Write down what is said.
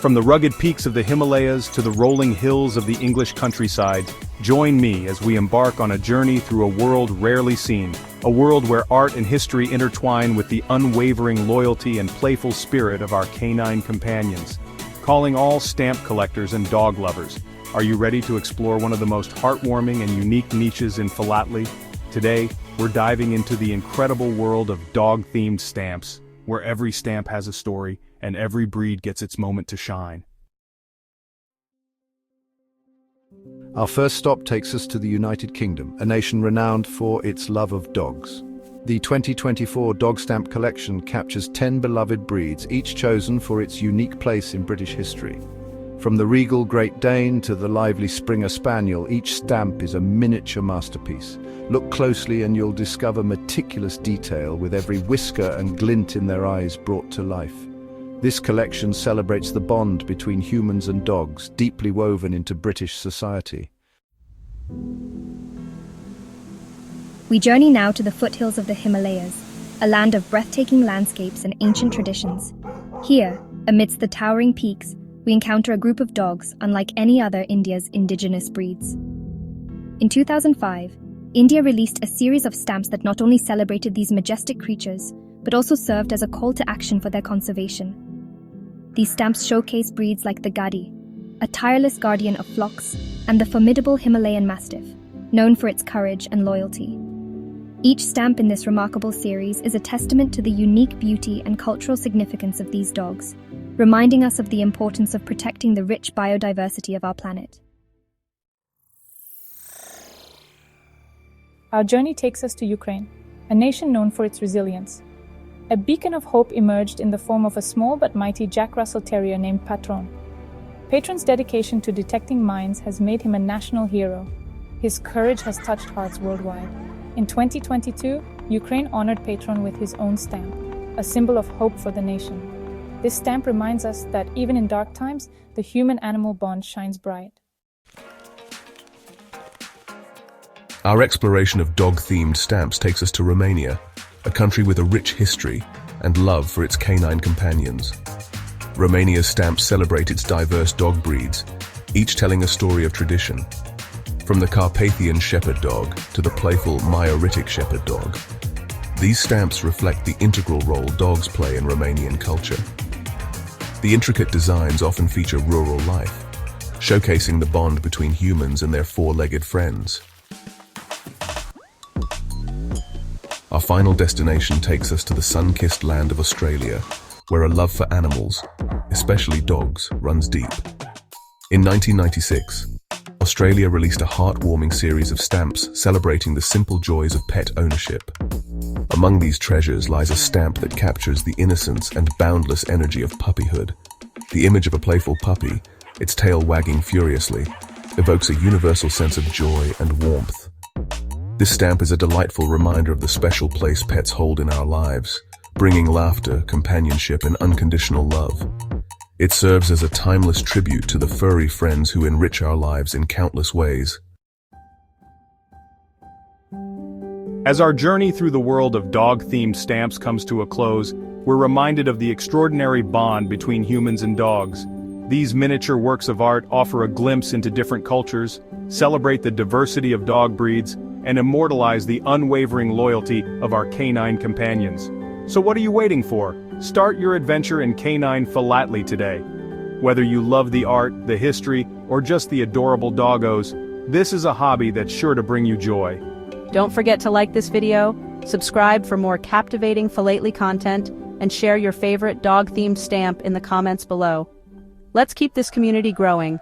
From the rugged peaks of the Himalayas to the rolling hills of the English countryside, join me as we embark on a journey through a world rarely seen, a world where art and history intertwine with the unwavering loyalty and playful spirit of our canine companions. Calling all stamp collectors and dog lovers, are you ready to explore one of the most heartwarming and unique niches in philately? Today, we're diving into the incredible world of dog-themed stamps, where every stamp has a story, and every breed gets its moment to shine. Our first stop takes us to the United Kingdom, a nation renowned for its love of dogs. The 2024 Dog Stamp Collection captures 10 beloved breeds, each chosen for its unique place in British history. From the regal Great Dane to the lively Springer Spaniel, each stamp is a miniature masterpiece. Look closely and you'll discover meticulous detail, with every whisker and glint in their eyes brought to life. This collection celebrates the bond between humans and dogs, deeply woven into British society. We journey now to the foothills of the Himalayas, a land of breathtaking landscapes and ancient traditions. Here, amidst the towering peaks, we encounter a group of dogs unlike any other India's indigenous breeds. In 2005, India released a series of stamps that not only celebrated these majestic creatures, but also served as a call to action for their conservation. These stamps showcase breeds like the Gadi, a tireless guardian of flocks, and the formidable Himalayan Mastiff, known for its courage and loyalty. Each stamp in this remarkable series is a testament to the unique beauty and cultural significance of these dogs, reminding us of the importance of protecting the rich biodiversity of our planet. Our journey takes us to Ukraine, a nation known for its resilience. A beacon of hope emerged in the form of a small but mighty Jack Russell Terrier named Patron. Patron's dedication to detecting mines has made him a national hero. His courage has touched hearts worldwide. In 2022, Ukraine honored Patron with his own stamp, a symbol of hope for the nation. This stamp reminds us that even in dark times, the human-animal bond shines bright. Our exploration of dog-themed stamps takes us to Romania, a country with a rich history and love for its canine companions. Romania's stamps celebrate its diverse dog breeds, each telling a story of tradition. From the Carpathian Shepherd Dog to the playful Maoritic Shepherd Dog, these stamps reflect the integral role dogs play in Romanian culture. The intricate designs often feature rural life, showcasing the bond between humans and their four-legged friends. Our final destination takes us to the sun-kissed land of Australia, where a love for animals, especially dogs, runs deep. In 1996, Australia released a heartwarming series of stamps celebrating the simple joys of pet ownership. Among these treasures lies a stamp that captures the innocence and boundless energy of puppyhood. The image of a playful puppy, its tail wagging furiously, evokes a universal sense of joy and warmth. This stamp is a delightful reminder of the special place pets hold in our lives, bringing laughter, companionship, and unconditional love. It serves as a timeless tribute to the furry friends who enrich our lives in countless ways. As our journey through the world of dog-themed stamps comes to a close, we're reminded of the extraordinary bond between humans and dogs. These miniature works of art offer a glimpse into different cultures, celebrate the diversity of dog breeds, and immortalize the unwavering loyalty of our canine companions. So what are you waiting for? Start your adventure in Canine Philately today. Whether you love the art, the history, or just the adorable doggos, this is a hobby that's sure to bring you joy. Don't forget to like this video, subscribe for more captivating philately content, and share your favorite dog-themed stamp in the comments below. Let's keep this community growing.